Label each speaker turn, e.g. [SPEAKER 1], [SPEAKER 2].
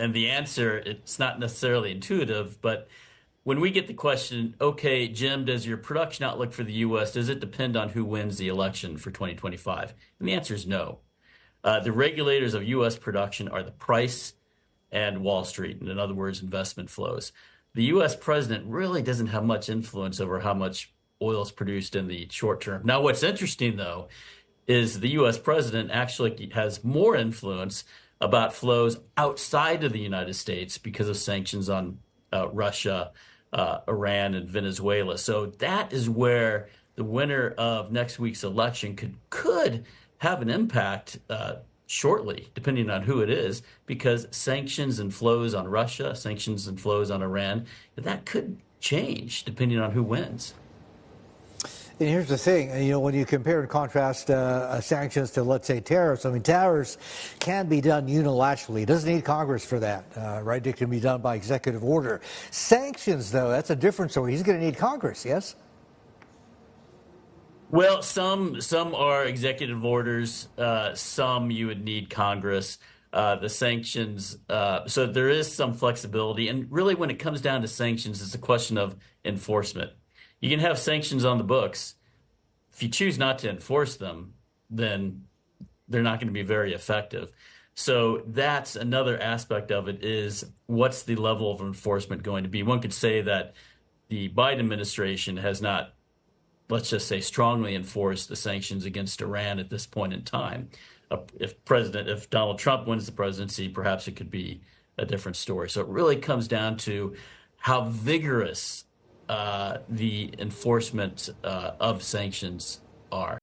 [SPEAKER 1] And the answer, it's not necessarily intuitive, but when we get the question, okay, Jim, does your production outlook for the U.S., does it depend on who wins the election for 2025? And the answer is no. The regulators of U.S. production are the price and Wall Street, and in other words, investment flows. The U.S. president really doesn't have much influence over how much oil is produced in the short term. Now, what's interesting, though, is the U.S. president actually has more influence about flows outside of the United States because of sanctions on Russia, Iran, and Venezuela. So that is where the winner of next week's election could have an impact shortly, depending on who it is, because sanctions and flows on Russia, sanctions and flows on Iran, that could change depending on who wins.
[SPEAKER 2] And here's the thing, when you compare and contrast sanctions to, let's say, tariffs, I mean, tariffs can be done unilaterally. It doesn't need Congress for that, right? It can be done by executive order. Sanctions, though, that's a different story. He's going to need Congress, yes?
[SPEAKER 1] Well, some are executive orders. Some you would need Congress. The sanctions, so there is some flexibility. And really, when it comes down to sanctions, it's a question of enforcement. You can have sanctions on the books. If you choose not to enforce them, then they're not going to be very effective. So that's another aspect of it, is what's the level of enforcement going to be? One could say that the Biden administration has not, let's just say, strongly enforced the sanctions against Iran at this point in time. If Donald Trump wins the presidency, perhaps it could be a different story. So it really comes down to how vigorous the enforcement of sanctions are.